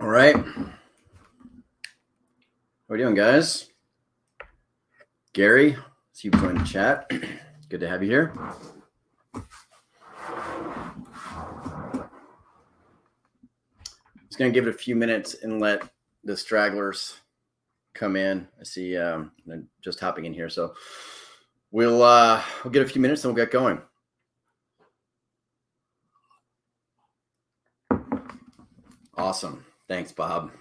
All right. How are we doing, guys? Gary, see you joined the chat. Good to have you here. Just going to give it a few minutes and let the stragglers come in. I see I'm just hopping in here. So we'll get a few minutes and we'll get going. Awesome. Thanks, Bob.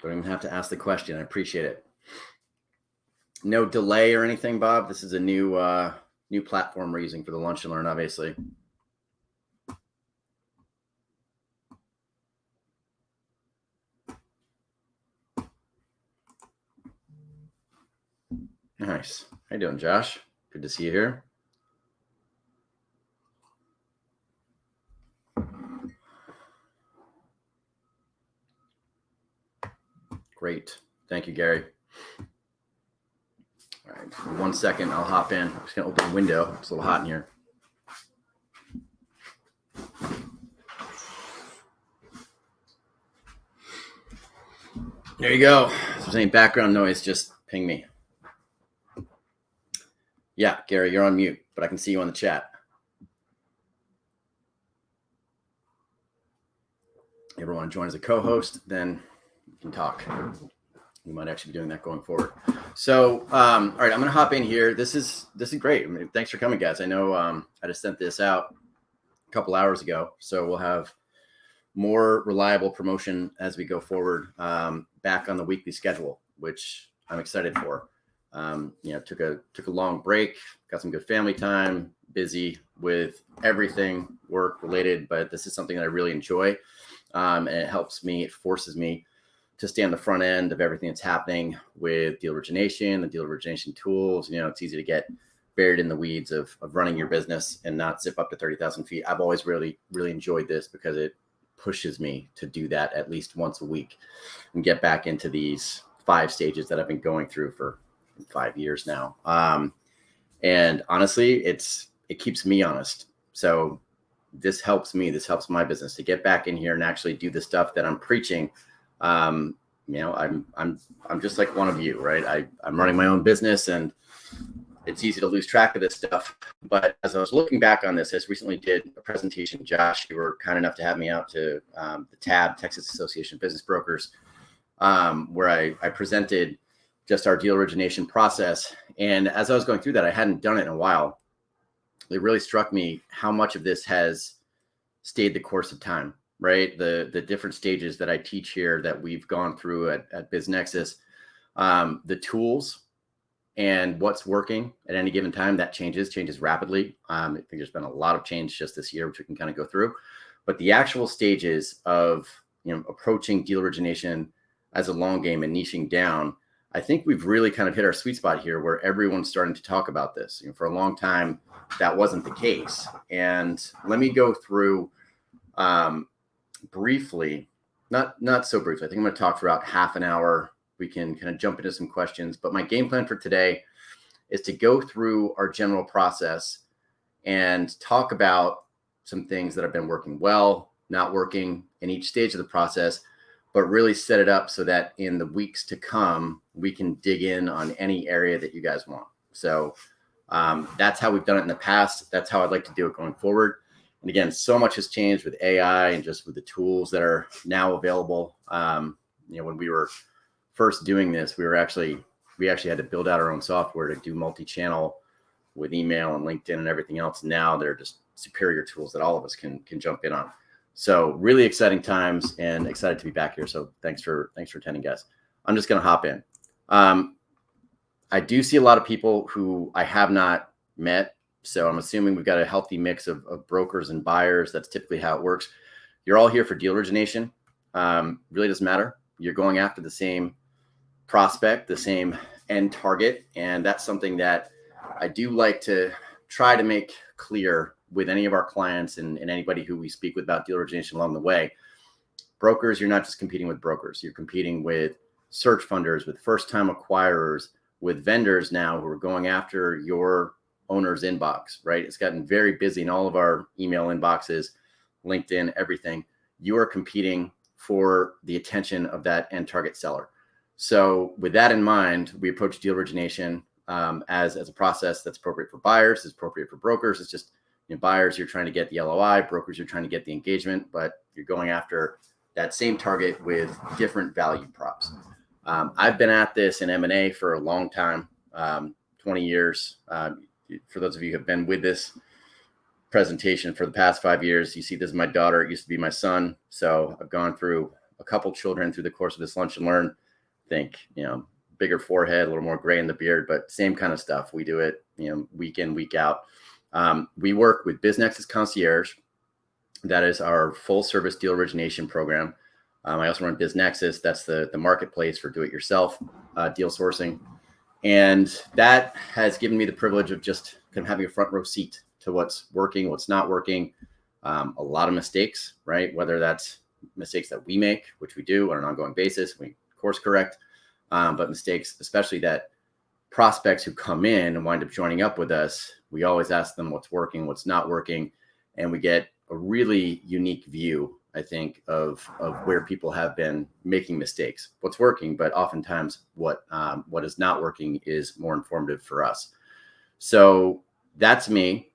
Don't even have to ask the question. I appreciate it. No delay or anything, Bob. This is a new platform we're using for the Lunch and Learn, obviously. Nice. How you doing, Josh? Good to see you here. Great. Thank you, Gary. All right. 1 second. I'll hop in. I'm just going to open the window. It's a little hot in here. There you go. If there's any background noise, just ping me. Yeah, Gary, you're on mute, but I can see you on the chat. If you want to join as a co-host, then you can talk. We might actually be doing that going forward. So, all right, I'm going to hop in here. This is great. I mean, thanks for coming, guys. I know I just sent this out a couple hours ago, so we'll have more reliable promotion as we go forward, back on the weekly schedule, which I'm excited for. Took a long break, got some good family time, busy with everything work related, but this is something that I really enjoy. And it helps me, it forces me to stay on the front end of everything that's happening with deal origination, the deal origination tools. It's easy to get buried in the weeds of running your business and not zip up to 30,000 feet. I've always really, really enjoyed this because it pushes me to do that at least once a week and get back into these 5 stages that I've been going through for 5 years now. And honestly, it keeps me honest. So this helps me, this helps my business to get back in here and actually do the stuff that I'm preaching. I'm just like one of you, right? I'm running my own business and it's easy to lose track of this stuff. But as I was looking back on this, I just recently did a presentation. Josh, you were kind enough to have me out to the TAB, Texas Association of Business Brokers, where I presented just our deal origination process. And as I was going through that, I hadn't done it in a while. It really struck me how much of this has stayed the course of time, right? The different stages that I teach here that we've gone through at BizNexus, the tools and what's working at any given time, that changes rapidly. I think there's been a lot of change just this year, which we can kind of go through. But the actual stages of approaching deal origination as a long game and niching down, I think we've really kind of hit our sweet spot here where everyone's starting to talk about this. For a long time, that wasn't the case. And let me go through briefly, not so briefly. I think I'm going to talk for about half an hour. We can kind of jump into some questions. But my game plan for today is to go through our general process and talk about some things that have been working well, not working in each stage of the process, but really set it up so that in the weeks to come, we can dig in on any area that you guys want. So that's how we've done it in the past. That's how I'd like to do it going forward. And again, so much has changed with AI and just with the tools that are now available. When we were first doing this, we actually had to build out our own software to do multi-channel with email and LinkedIn and everything else. Now they're just superior tools that all of us can jump in on. So really exciting times and excited to be back here. So thanks for attending, guys. I'm just going to hop in. I do see a lot of people who I have not met. So I'm assuming we've got a healthy mix of brokers and buyers. That's typically how it works. You're all here for deal origination. Really doesn't matter. You're going after the same prospect, the same end target. And that's something that I do like to try to make clear with any of our clients and anybody who we speak with about deal origination along the way. Brokers, you're not just competing with brokers. You're competing with search funders, with first-time acquirers, with vendors now who are going after your owner's inbox, right? It's gotten very busy in all of our email inboxes, LinkedIn, everything. You are competing for the attention of that end target seller. So with that in mind, we approach deal origination as a process that's appropriate for buyers, is appropriate for brokers. It's just, buyers, you're trying to get the LOI, brokers, you're trying to get the engagement, but you're going after that same target with different value props. I've been at this in M&A for a long time, 20 years. For those of you who have been with this presentation for the past 5 years, you see this is my daughter. It used to be my son. So I've gone through a couple children through the course of this lunch and learn. Think, bigger forehead, a little more gray in the beard, but same kind of stuff. We do it, week in, week out. We work with BizNexus Concierge. That is our full service deal origination program. I also run BizNexus. That's the marketplace for do-it-yourself deal sourcing. And that has given me the privilege of just kind of having a front row seat to what's working, what's not working. A lot of mistakes, right? Whether that's mistakes that we make, which we do on an ongoing basis, we course correct, but mistakes, especially that prospects who come in and wind up joining up with us, we always ask them what's working, what's not working. And we get a really unique view, I think, of where people have been making mistakes, what's working, but oftentimes what is not working is more informative for us. So that's me.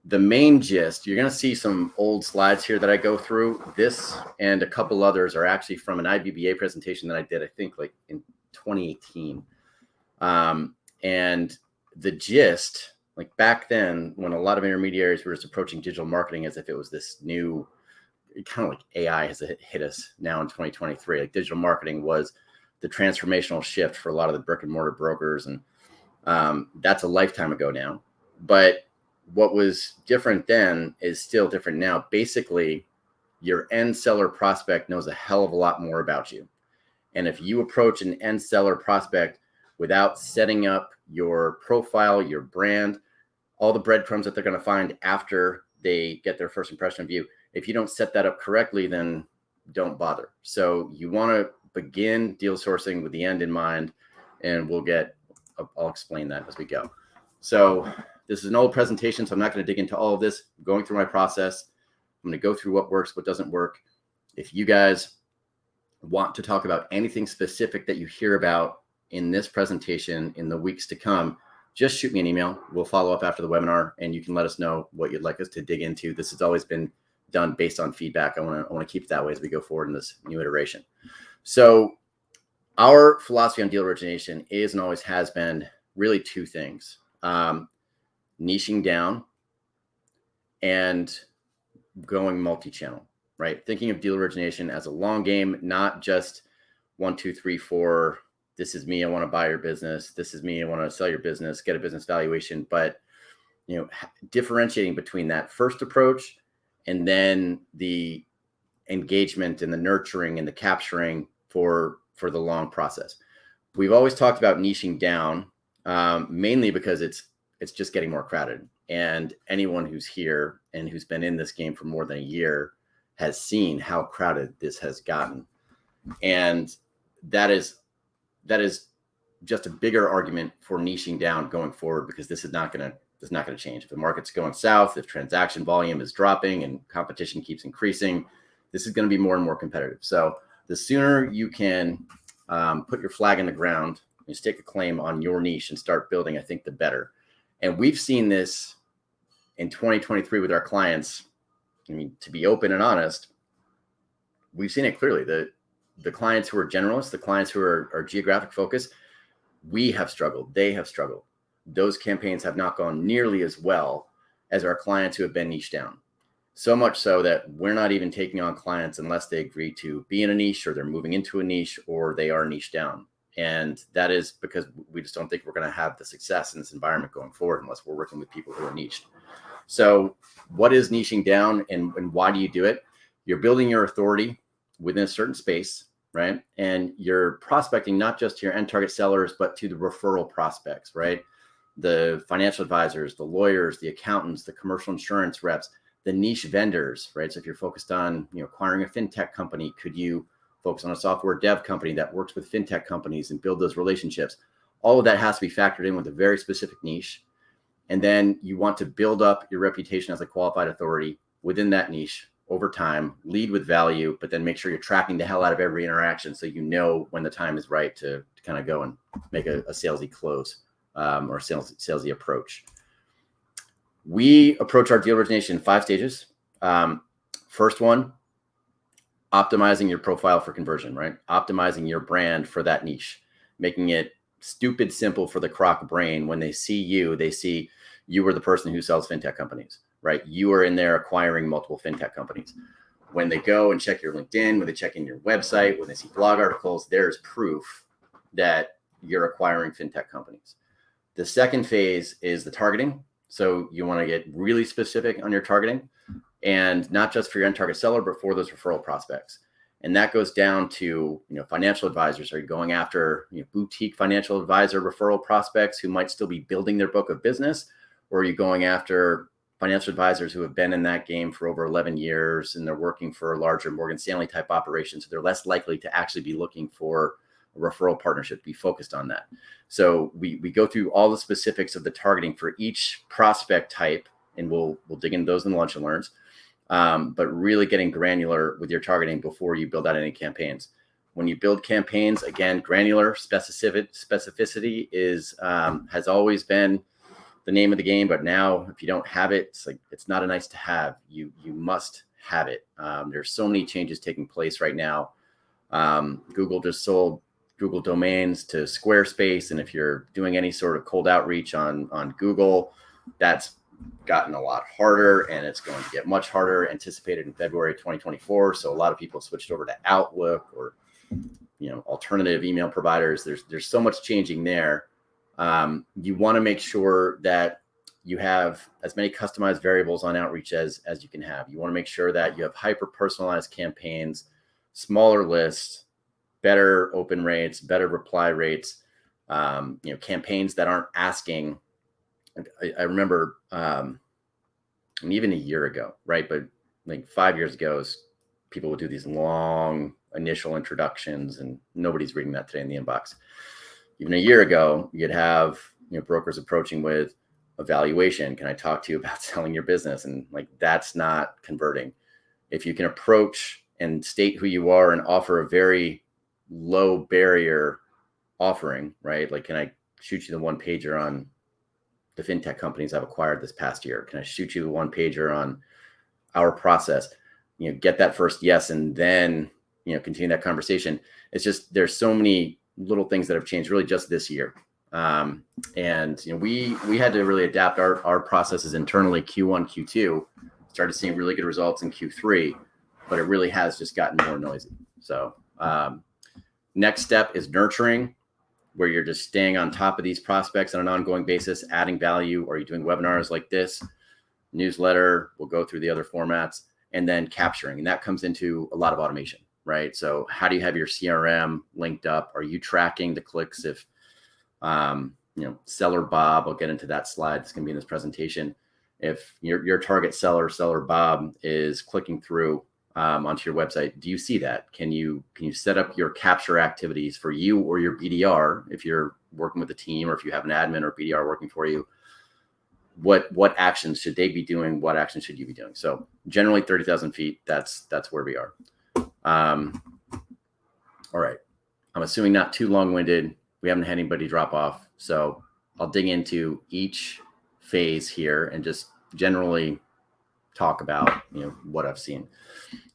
The main gist, you're going to see some old slides here that I go through. This and a couple others are actually from an IBBA presentation that I did, I think, like in 2018. And the gist, like back then, when a lot of intermediaries were just approaching digital marketing as if it was this new, kind of like AI has hit us now in 2023. Like digital marketing was the transformational shift for a lot of the brick and mortar brokers. And that's a lifetime ago now. But what was different then is still different now. Basically, your end seller prospect knows a hell of a lot more about you. And if you approach an end seller prospect without setting up your profile, your brand, all the breadcrumbs that they're going to find after they get their first impression of you, if you don't set that up correctly, then don't bother. So you want to begin deal sourcing with the end in mind, and I'll explain that as we go. So this is an old presentation, so I'm not going to dig into all of this. I'm going through my process. I'm going to go through what works, what doesn't work. If you guys want to talk about anything specific that you hear about in this presentation in the weeks to come, just shoot me an email. We'll follow up after the webinar, and you can let us know what you'd like us to dig into. This has always been done based on feedback. I want to keep it that way as we go forward in this new iteration. So our philosophy on deal origination is and always has been really two things. Niching down and going multi-channel, right? Thinking of deal origination as a long game, not just 1, 2, 3, 4. This is me. I want to buy your business. This is me. I want to sell your business, get a business valuation. But, differentiating between that first approach and then the engagement and the nurturing and the capturing for the long process. We've always talked about niching down, mainly because it's just getting more crowded. And anyone who's here and who's been in this game for more than a year has seen how crowded this has gotten. And that is just a bigger argument for niching down going forward, because this is not going to change. If the market's going south, if transaction volume is dropping and competition keeps increasing, this is going to be more and more competitive. So the sooner you can put your flag in the ground, you stake a claim on your niche and start building, I think the better. And we've seen this in 2023 with our clients. I mean, to be open and honest, we've seen it clearly. The clients who are generalists, the clients who are geographic focused, we have struggled. They have struggled. Those campaigns have not gone nearly as well as our clients who have been niche down. So much so that we're not even taking on clients unless they agree to be in a niche, or they're moving into a niche, or they are niche down. And that is because we just don't think we're going to have the success in this environment going forward unless we're working with people who are niched. So what is niching down, and why do you do it? You're building your authority within a certain space, right? And you're prospecting not just to your end target sellers, but to the referral prospects, right? The financial advisors, the lawyers, the accountants, the commercial insurance reps, the niche vendors, right? So if you're focused on acquiring a fintech company, could you focus on a software dev company that works with fintech companies and build those relationships? All of that has to be factored in with a very specific niche. And then you want to build up your reputation as a qualified authority within that niche over time, lead with value, but then make sure you're tracking the hell out of every interaction so you know when the time is right to kind of go and make a salesy close or salesy approach. We approach our deal origination in 5 stages. First one, optimizing your profile for conversion, right? Optimizing your brand for that niche, making it stupid simple for the croc brain. When they see you are the person who sells fintech companies, right? You are in there acquiring multiple fintech companies. When they go and check your LinkedIn, when they check in your website, when they see blog articles, there's proof that you're acquiring fintech companies. The second phase is the targeting. So you want to get really specific on your targeting, and not just for your end target seller, but for those referral prospects. And that goes down to, financial advisors. Are you going after boutique financial advisor referral prospects who might still be building their book of business? Or are you going after financial advisors who have been in that game for over 11 years and they're working for a larger Morgan Stanley type operation? So they're less likely to actually be looking for a referral partnership, be focused on that. So we go through all the specifics of the targeting for each prospect type, and we'll dig into those in the lunch and learns. But really getting granular with your targeting before you build out any campaigns. When you build campaigns, again, granular specificity is has always been the name of the game. But now, if you don't have it, it's not a nice to have. You must have it. There's so many changes taking place right now. Google just sold Google domains to Squarespace, and if you're doing any sort of cold outreach on Google, that's gotten a lot harder, and it's going to get much harder, anticipated in February 2024. So a lot of people switched over to Outlook or alternative email providers. There's so much changing there. You want to make sure that you have as many customized variables on outreach as you can have. You want to make sure that you have hyper personalized campaigns, smaller lists, better open rates, better reply rates, campaigns that aren't asking. I remember, even a year ago, right? But like 5 years ago, people would do these long initial introductions, and nobody's reading that today in the inbox. Even a year ago, you'd have brokers approaching with evaluation. Can I talk to you about selling your business? And that's not converting. If you can approach and state who you are and offer a very low barrier offering, right? Can I shoot you the one pager on the fintech companies I've acquired this past year? Can I shoot you the one pager on our process? Get that first yes, and then continue that conversation. It's just there's so many little things that have changed really just this year, and we had to really adapt our processes internally. Q1, Q2 started seeing really good results in Q3, but it really has just gotten more noisy. So next step is nurturing, where you're just staying on top of these prospects on an ongoing basis, adding value. Or are you doing webinars like this, newsletter? We'll go through the other formats, and then capturing. And that comes into a lot of automation, right? So how do you have your CRM linked up? Are you tracking the clicks? If, seller Bob, I'll get into that slide that's going to be in this presentation. If your target seller Bob is clicking through onto your website, do you see that? Can you set up your capture activities for you or your BDR if you're working with a team, or if you have an admin or BDR working for you? What actions should they be doing? What actions should you be doing? So generally 30,000 feet, that's where we are. All right. I'm assuming not too long-winded. We haven't had anybody drop off. So I'll dig into each phase here and just generally talk about what I've seen.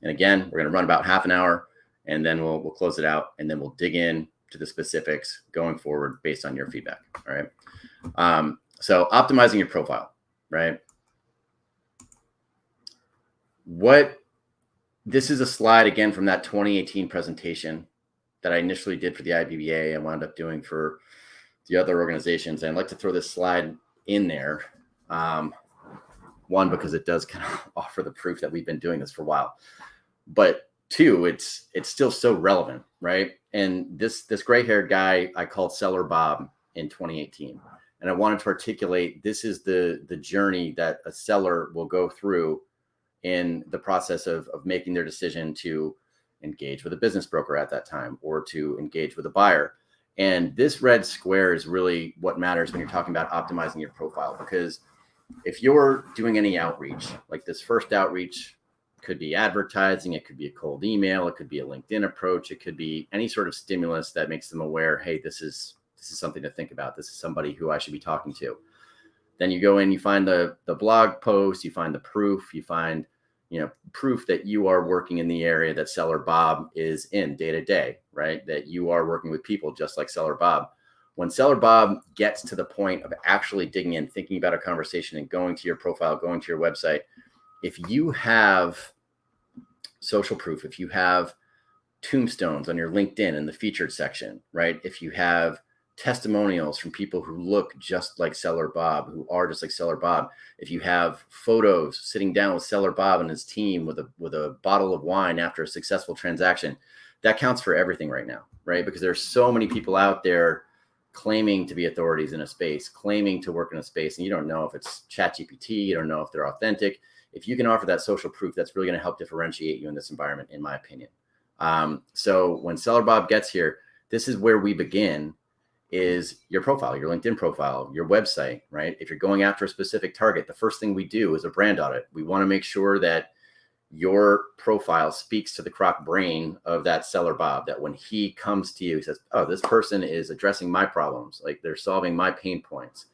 And again, we're going to run about half an hour, and then we'll close it out, and then we'll dig in to the specifics going forward based on your feedback. All right. So optimizing your profile, right? This is a slide again from that 2018 presentation that I initially did for the IBBA. I wound up doing for the other organizations. And I'd like to throw this slide in there. One, because it does kind of offer the proof that we've been doing this for a while. But two, it's still so relevant, right? And this gray-haired guy I called Seller Bob in 2018. And I wanted to articulate this is the journey that a seller will go through in the process of making their decision to engage with a business broker at that time, or to engage with a buyer. And this red square is really what matters when you're talking about optimizing your profile, because if you're doing any outreach, like this first outreach could be advertising, it could be a cold email, it could be a LinkedIn approach, it could be any sort of stimulus that makes them aware, hey, this is something to think about. This is somebody who I should be talking to. Then you go in, you find the blog post, you find the proof, you find, proof that you are working in the area that Seller Bob is in day to day, right? That you are working with people just like Seller Bob. When Seller Bob gets to the point of actually digging in, thinking about a conversation and going to your profile, going to your website, if you have social proof, if you have tombstones on your LinkedIn in the featured section, right? If you have testimonials from people who look just like Seller Bob, who are just like Seller Bob, if you have photos sitting down with Seller Bob and his team with a bottle of wine after a successful transaction, that counts for everything right now, right? Because there's so many people out there claiming to be authorities in a space, claiming to work in a space, and you don't know if it's ChatGPT, you don't know if they're authentic. If you can offer that social proof, that's really going to help differentiate you in this environment, in my opinion. So when Seller Bob gets here, this is where we begin, is your profile, your LinkedIn profile, your website, right? If you're going after a specific target, the first thing we do is a brand audit. We want to make sure that your profile speaks to the croc brain of that Seller Bob, that when he comes to you, he says, oh, this person is addressing my problems. Like, they're solving my pain points.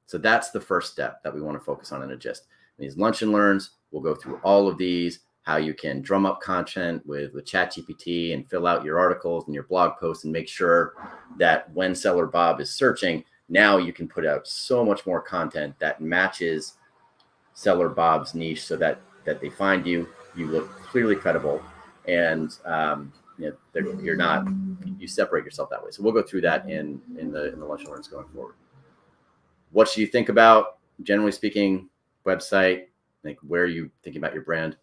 So that's the first step that we want to focus on in a gist. In these lunch and learns, we'll go through all of these, how you can drum up content with ChatGPT and fill out your articles and your blog posts and make sure that when Seller Bob is searching, now you can put out so much more content that matches Seller Bob's niche, so that they find you, you look clearly credible, and you separate yourself that way. So we'll go through that in the lunch and learns going forward. What should you think about, generally speaking? Website, like, where are you thinking about your brand?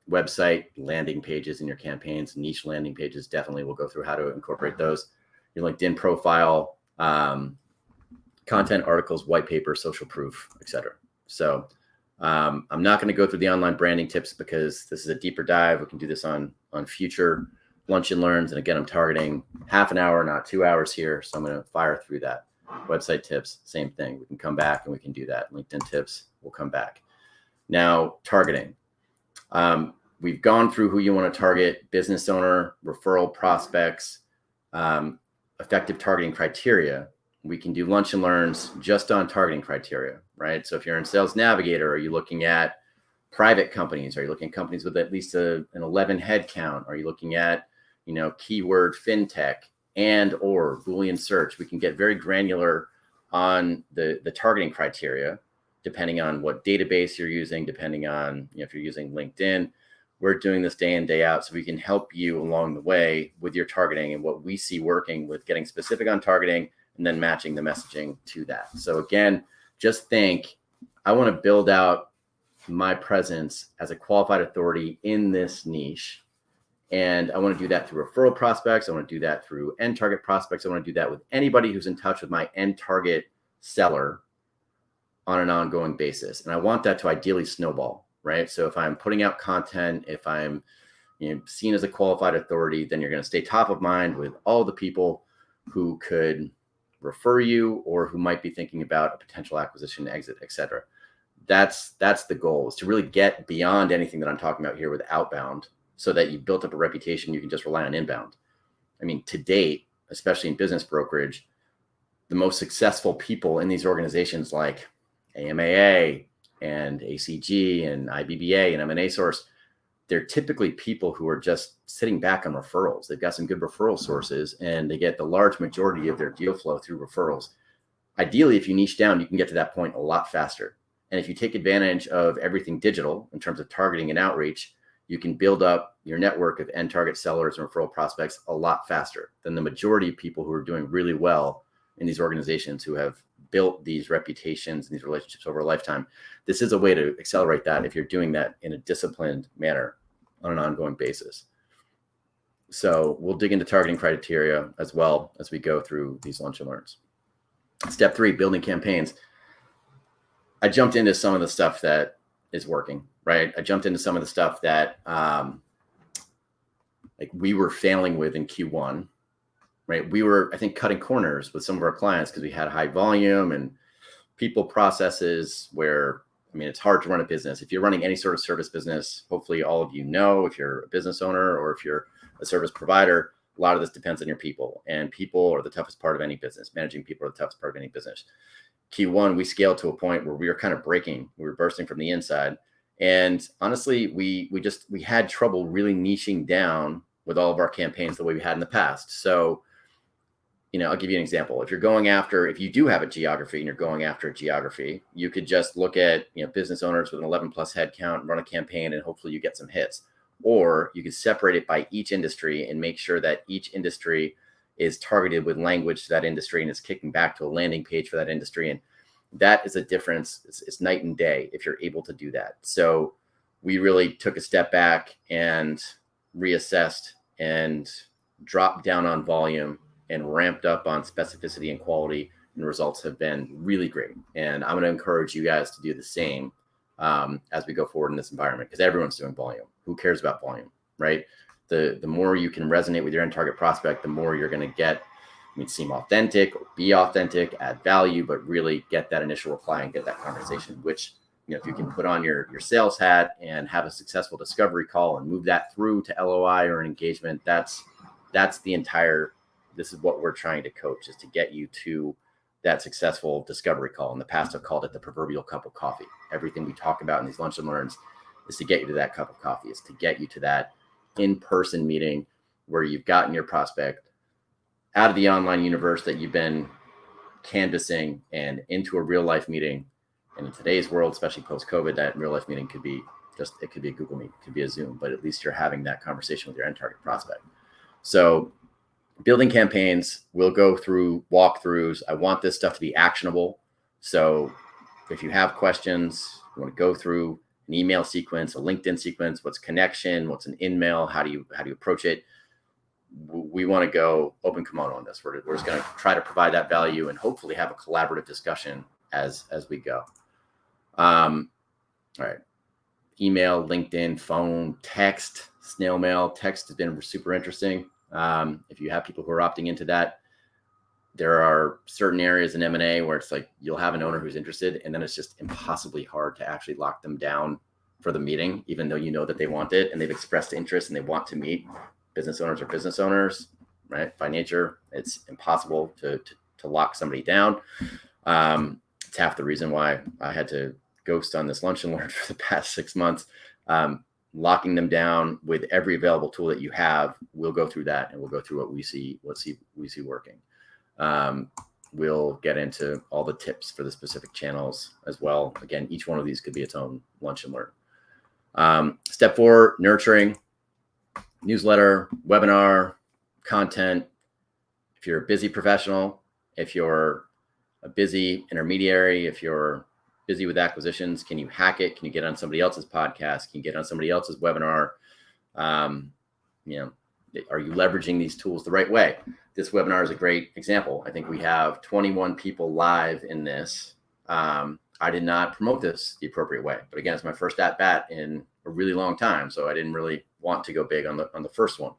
Website, landing pages in your campaigns, niche landing pages, definitely we'll go through how to incorporate those. Your LinkedIn profile, content, articles, white paper, social proof, etc. So I'm not going to go through the online branding tips because this is a deeper dive. We can do this on future lunch and learns. And again, I'm targeting half an hour, not 2 hours here. So I'm going to fire through that. Website tips, same thing. We can come back and we can do that. LinkedIn tips, we'll come back. Now, targeting. We've gone through who you want to target, business owner, referral prospects, effective targeting criteria. We can do lunch and learns just on targeting criteria, right? So if you're in Sales Navigator, are you looking at private companies? Are you looking at companies with at least an 11 head count? Are you looking at, keyword fintech and or Boolean search? We can get very granular on the targeting criteria, depending on what database you're using, depending on if you're using LinkedIn. We're doing this day in, day out, so we can help you along the way with your targeting and what we see working with getting specific on targeting and then matching the messaging to that. So again, just think, I want to build out my presence as a qualified authority in this niche. And I want to do that through referral prospects. I want to do that through end target prospects. I want to do that with anybody who's in touch with my end target seller on an ongoing basis. And I want that to ideally snowball, right? So if I'm putting out content, if I'm seen as a qualified authority, then you're going to stay top of mind with all the people who could refer you or who might be thinking about a potential acquisition, exit, etc. That's the goal, is to really get beyond anything that I'm talking about here with outbound, so that you've built up a reputation you can just rely on inbound. I mean, to date, especially in business brokerage, the most successful people in these organizations like AMAA and ACG and IBBA and M&A Source, they're typically people who are just sitting back on referrals. They've got some good referral sources and they get the large majority of their deal flow through referrals. Ideally, if you niche down, you can get to that point a lot faster. And if you take advantage of everything digital in terms of targeting and outreach, you can build up your network of end target sellers and referral prospects a lot faster than the majority of people who are doing really well in these organizations who have built these reputations and these relationships over a lifetime. This is a way to accelerate that if you're doing that in a disciplined manner on an ongoing basis. So we'll dig into targeting criteria as well as we go through these lunch and learns. Step 3, building campaigns. I jumped into some of the stuff that is working, right? I jumped into some of the stuff that we were failing with in Q1, right? We were, I think, cutting corners with some of our clients because we had high volume and people processes where I mean, it's hard to run a business. If you're running any sort of service business, hopefully all of you know, if you're a business owner or if you're a service provider, a lot of this depends on your people, and people are the toughest part of any business. Managing people are the toughest part of any business. Q1, we scaled to a point where we were kind of breaking. We were bursting from the inside. And honestly, we had trouble really niching down with all of our campaigns the way we had in the past. So, I'll give you an example. If you do have a geography and you're going after a geography, you could just look at, business owners with an 11 plus head count, run a campaign, and hopefully you get some hits. Or you could separate it by each industry and make sure that each industry is targeted with language to that industry and it's kicking back to a landing page for that industry. And that is a difference. It's night and day if you're able to do that. So we really took a step back and reassessed and dropped down on volume and ramped up on specificity and quality, and the results have been really great. And I'm going to encourage you guys to do the same as we go forward in this environment, because everyone's doing volume. Who cares about volume, right? The more you can resonate with your end target prospect, the more you're going to get. Seem authentic, or be authentic, add value, but really get that initial reply and get that conversation, which, if you can put on your sales hat and have a successful discovery call and move that through to LOI or an engagement, this is what we're trying to coach, is to get you to that successful discovery call. In the past, I've called it the proverbial cup of coffee. Everything we talk about in these lunch and learns is to get you to that cup of coffee, is to get you to that in-person meeting where you've gotten your prospect out of the online universe that you've been canvassing and into a real life meeting. And in today's world, especially post-COVID, that real life meeting could be it could be a Google Meet, it could be a Zoom, but at least you're having that conversation with your end target prospect. So building campaigns, we'll go through walkthroughs. I want this stuff to be actionable. So if you have questions, you want to go through an email sequence, a LinkedIn sequence, what's connection, what's an in-mail, how do you approach it? We want to go open kimono on this. We're just going to try to provide that value and hopefully have a collaborative discussion as we go. All right. Email, LinkedIn, phone, text, snail mail. Text has been super interesting. If you have people who are opting into that, there are certain areas in M&A where it's like you'll have an owner who's interested, and then it's just impossibly hard to actually lock them down for the meeting, even though you know that they want it and they've expressed interest and they want to meet. Business owners are business owners, right? By nature, it's impossible to lock somebody down. It's half the reason why I had to ghost on this lunch and learn for the past 6 months. Locking them down with every available tool that you have, we'll go through that, and we'll go through what we see working. We'll get into all the tips for the specific channels as well. Again, each one of these could be its own lunch and learn. Step 4, nurturing. Newsletter, webinar, content. If you're a busy professional, if you're a busy intermediary, if you're busy with acquisitions, can you hack it? Can you get on somebody else's podcast? Can you get on somebody else's webinar? Are you leveraging these tools the right way? This webinar is a great example. I think we have 21 people live in this. I did not promote this the appropriate way, but again, it's my first at bat in a really long time, so I didn't really want to go big on the first one.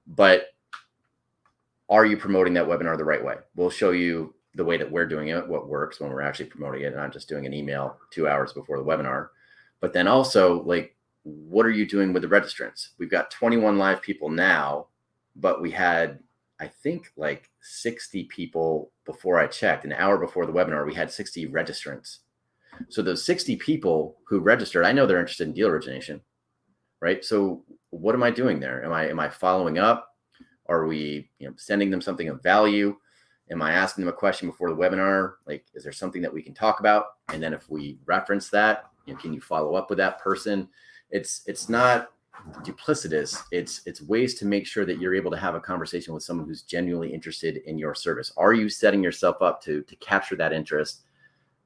But are you promoting that webinar the right way? We'll show you the way that we're doing it, what works when we're actually promoting it, and not just doing an email 2 hours before the webinar. But then also, what are you doing with the registrants? We've got 21 live people now, but we had, I think, 60 people before I checked. An hour before the webinar, we had 60 registrants. So those 60 people who registered, I know they're interested in deal origination, right? So what am I doing there? Am I following up? Are we sending them something of value? Am I asking them a question before the webinar? Is there something that we can talk about? And then if we reference that, can you follow up with that person? It's not duplicitous. It's ways to make sure that you're able to have a conversation with someone who's genuinely interested in your service. Are you setting yourself up to capture that interest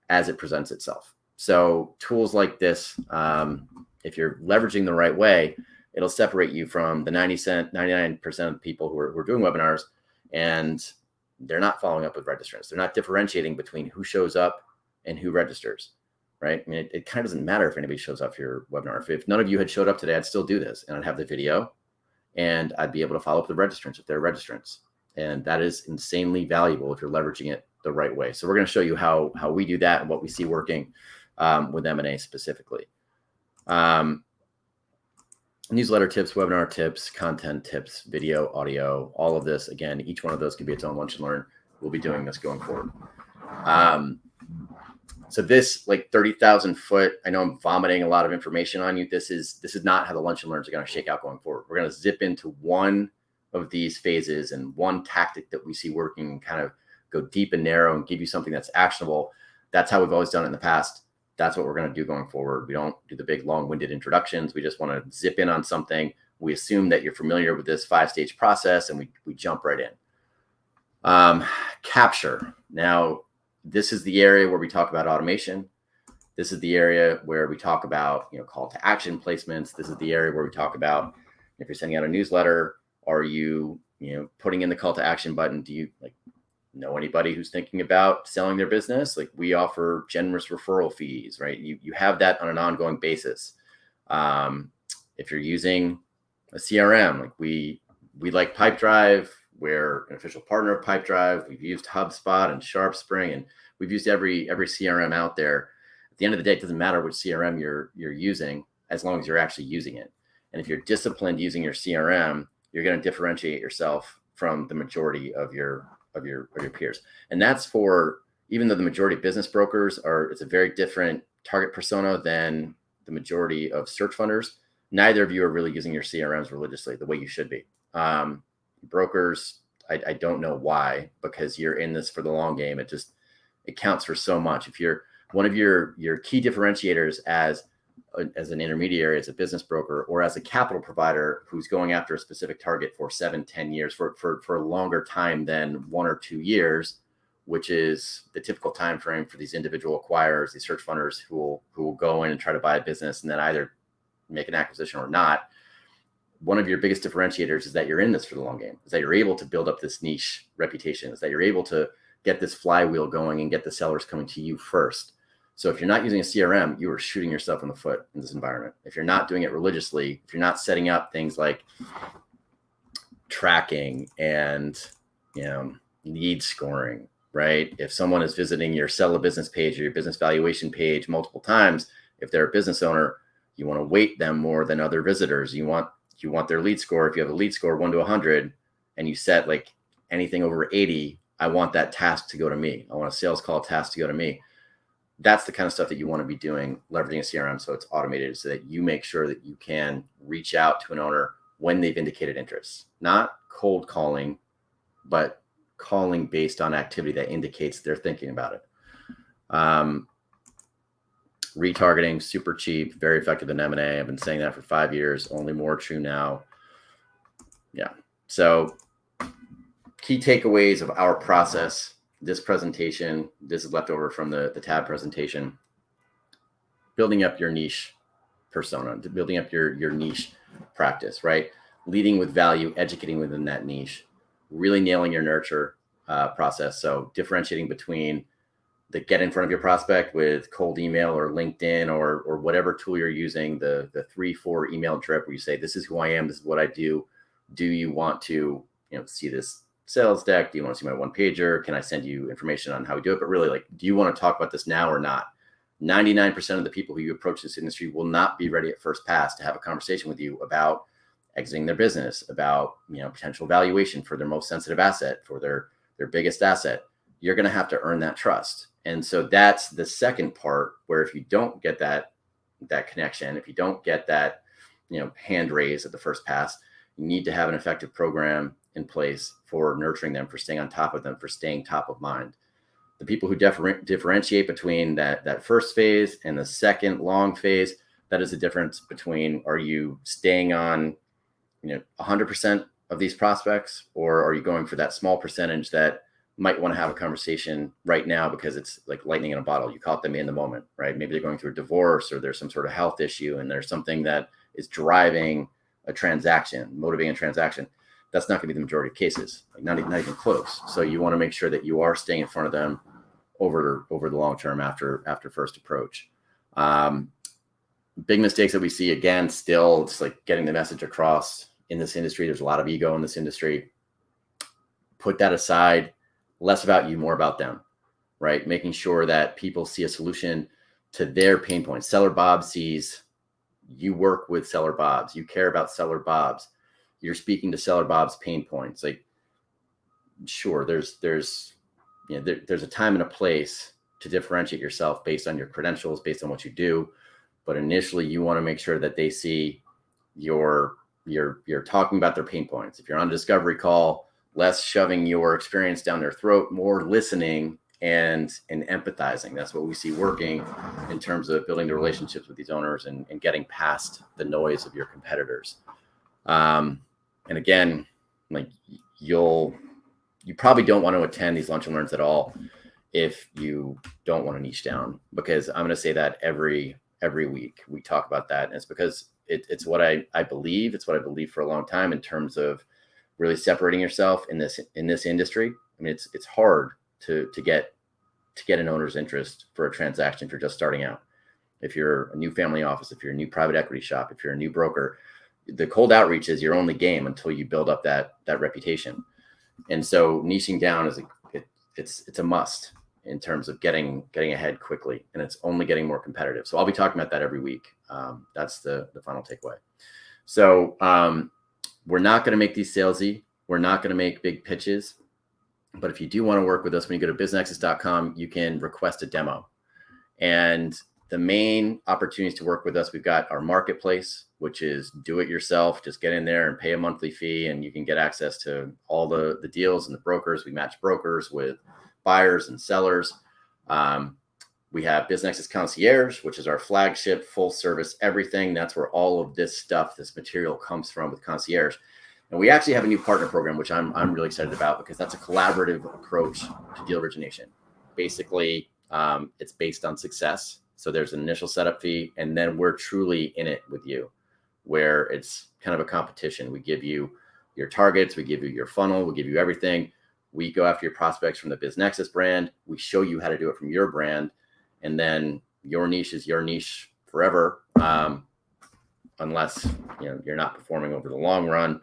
as it presents itself? So tools like this, if you're leveraging the right way, it'll separate you from the 99% of people who are doing webinars, and they're not following up with registrants. They're not differentiating between who shows up and who registers, right? I mean, it kind of doesn't matter if anybody shows up for your webinar. If none of you had showed up today, I'd still do this, and I'd have the video, and I'd be able to follow up with the registrants if they're registrants. And that is insanely valuable if you're leveraging it the right way. So we're going to show you how we do that and what we see working. with M&A specifically. Newsletter tips, webinar tips, content tips, video, audio, all of this. Again, each one of those could be its own lunch and learn. We'll be doing this going forward. So this, like 30,000 foot, I know I'm vomiting a lot of information on you. This is not how the lunch and learns are going to shake out going forward. We're going to zip into one of these phases and one tactic that we see working and kind of go deep and narrow and give you something that's actionable. That's how we've always done it in the past. That's what we're going to do going forward. We don't do the big long-winded introductions. We just want to zip in on something. We assume that you're familiar with this 5-stage process and we jump right in. Capture. Now, this is the area where we talk about automation. This is the area where we talk about, call to action placements. This is the area where we talk about if you're sending out a newsletter, are you, putting in the call to action button? Do you know anybody who's thinking about selling their business? Like, we offer generous referral fees, right? You have that on an ongoing basis. If you're using a CRM, like we like Pipedrive. We're an official partner of Pipedrive. We've used HubSpot and SharpSpring, and we've used every CRM out there. At the end of the day, it doesn't matter which CRM you're using, as long as you're actually using it. And if you're disciplined using your CRM, you're going to differentiate yourself from the majority of your peers. And that's for, even though the majority of business brokers it's a very different target persona than the majority of search funders. Neither of you are really using your CRMs religiously the way you should be. Brokers, I don't know why, because you're in this for the long game. It counts for so much. If you're one of your key differentiators as an intermediary, as a business broker, or as a capital provider who's going after a specific target for 7-10 years, for a longer time than 1 or 2 years, which is the typical time frame for these individual acquirers, these search funders who will go in and try to buy a business and then either make an acquisition or not. One of your biggest differentiators is that you're in this for the long game, is that you're able to build up this niche reputation, is that you're able to get this flywheel going and get the sellers coming to you first. So if you're not using a CRM, you are shooting yourself in the foot in this environment. If you're not doing it religiously, if you're not setting up things like tracking and lead scoring, right? If someone is visiting your sell a business page or your business valuation page multiple times, if they're a business owner, you want to weight them more than other visitors. You want their lead score. If you have a lead score 1 to 100 and you set like anything over 80, I want that task to go to me. I want a sales call task to go to me. That's the kind of stuff that you want to be doing, leveraging a CRM so it's automated, so that you make sure that you can reach out to an owner when they've indicated interest. Not cold calling, but calling based on activity that indicates they're thinking about it. Retargeting, super cheap, very effective in M&A. I've been saying that for 5 years, only more true now. Yeah. So key takeaways of our process, this presentation, this is left over from the tab presentation, building up your niche persona, building up your niche practice, right? Leading with value, educating within that niche, really nailing your nurture process. So differentiating between the get in front of your prospect with cold email or LinkedIn or whatever tool you're using, the 3-4 email drip where you say, this is who I am, this is what I do. Do you want to see this sales deck? Do you want to see my one pager? Can I send you information on how we do it? But really, like, do you want to talk about this now or not? 99% of the people who you approach this industry will not be ready at first pass to have a conversation with you about exiting their business, about potential valuation for their most sensitive asset, for their biggest asset. You're going to have to earn that trust. And so that's the second part, where if you don't get that connection, if you don't get that hand raise at the first pass, you need to have an effective program in place for nurturing them, for staying on top of them, for staying top of mind. The people who differentiate between that first phase and the second long phase, that is the difference between, are you staying on 100% of these prospects, or are you going for that small percentage that might want to have a conversation right now because it's like lightning in a bottle. You caught them in the moment, right? Maybe they're going through a divorce, or there's some sort of health issue, and there's something that is driving a transaction, motivating a transaction. That's not going to be the majority of cases, like not even close. So you want to make sure that you are staying in front of them over the long term after first approach. Big mistakes that we see, again, still, it's like getting the message across in this industry. There's a lot of ego in this industry. Put that aside. Less about you, more about them, right? Making sure that people see a solution to their pain points. Seller Bob sees you work with Seller Bobs. You care about Seller Bobs. You're speaking to Seller Bob's pain points. Like, sure, there's a time and a place to differentiate yourself based on your credentials, based on what you do. But initially, you want to make sure that they see you're talking about their pain points. If you're on a discovery call, less shoving your experience down their throat, more listening and empathizing. That's what we see working in terms of building the relationships with these owners and getting past the noise of your competitors. And again, like you probably don't want to attend these lunch and learns at all if you don't want to niche down, because I'm going to say that every week we talk about that. And it's because it's what I believe. It's what I believe for a long time in terms of really separating yourself in this industry. I mean, it's hard to get an owner's interest for a transaction if you're just starting out. If you're a new family office, if you're a new private equity shop, if you're a new broker, the cold outreach is your only game until you build up that reputation. And so niching down is it's a must in terms of getting ahead quickly, and it's only getting more competitive. So I'll be talking about that every week. That's the final takeaway. So we're not going to make these salesy. We're not going to make big pitches. But if you do want to work with us, when you go to BizNexus.com, you can request a demo. And the main opportunities to work with us, we've got our marketplace, which is do it yourself. Just get in there and pay a monthly fee, and you can get access to all the deals and the brokers. We match brokers with buyers and sellers. We have BizNexus Concierge, which is our flagship full service everything. That's where all of this stuff, this material comes from with Concierge. And we actually have a new partner program, which I'm really excited about, because that's a collaborative approach to deal origination. Basically, it's based on success. So there's an initial setup fee, and then we're truly in it with you, where it's kind of a competition. We give you your targets, we give you your funnel, we give you everything. We go after your prospects from the BizNexus brand. We show you how to do it from your brand, and then your niche is your niche forever, unless you're not performing over the long run.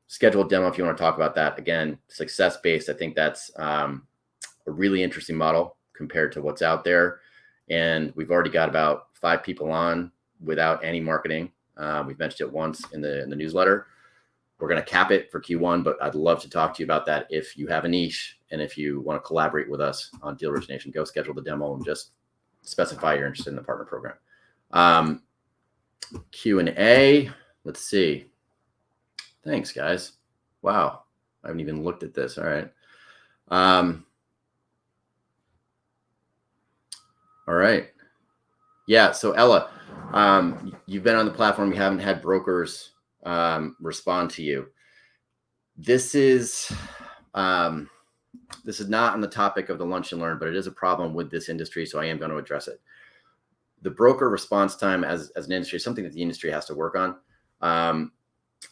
Schedule a demo if you want to talk about that. Again, success-based. I think that's a really interesting model compared to what's out there. And we've already got about 5 people on without any marketing. We've mentioned it once in the newsletter. We're going to cap it for Q1, but I'd love to talk to you about that. If you have a niche and if you want to collaborate with us on deal origination, go schedule the demo and just specify you're interested in the partner program. Q&A. Let's see. Thanks, guys. Wow. I haven't even looked at this. All right. All right. Yeah. So Ella, you've been on the platform. You haven't had brokers respond to you. This is not on the topic of the lunch and learn, but it is a problem with this industry. So I am going to address it. The broker response time as an industry is something that the industry has to work on.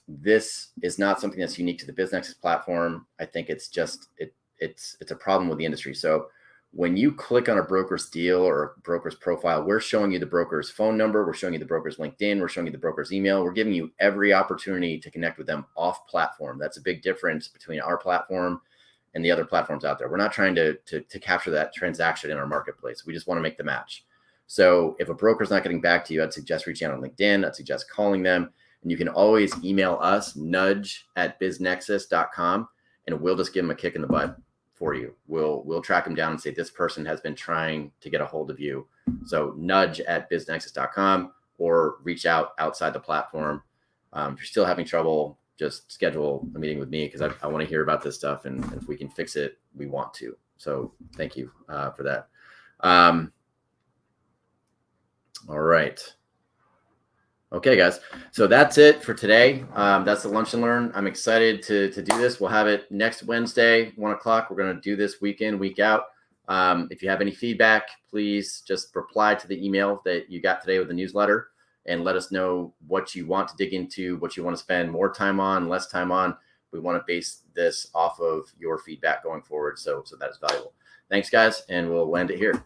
This is not something that's unique to the BizNexus platform. I think it's just it's a problem with the industry. So when you click on a broker's deal or a broker's profile, we're showing you the broker's phone number, we're showing you the broker's LinkedIn, we're showing you the broker's email, we're giving you every opportunity to connect with them off platform. That's a big difference between our platform and the other platforms out there. We're not trying to capture that transaction in our marketplace. We just want to make the match. So if a broker's not getting back to you, I'd suggest reaching out on LinkedIn. I'd suggest calling them. And you can always email us, nudge@biznexus.com, and we'll just give them a kick in the butt for you. We'll track them down and say, this person has been trying to get a hold of you. So nudge@biznexus.com, or reach out outside the platform. If you're still having trouble, just schedule a meeting with me, because I want to hear about this stuff. And if we can fix it, we want to. So thank you for that. All right. Okay, guys. So that's it for today. That's the lunch and learn. I'm excited to do this. We'll have it next Wednesday, 1 o'clock. We're going to do this week in, week out. If you have any feedback, please just reply to the email that you got today with the newsletter and let us know what you want to dig into, what you want to spend more time on, less time on. We want to base this off of your feedback going forward. So that is valuable. Thanks, guys. And we'll end it here.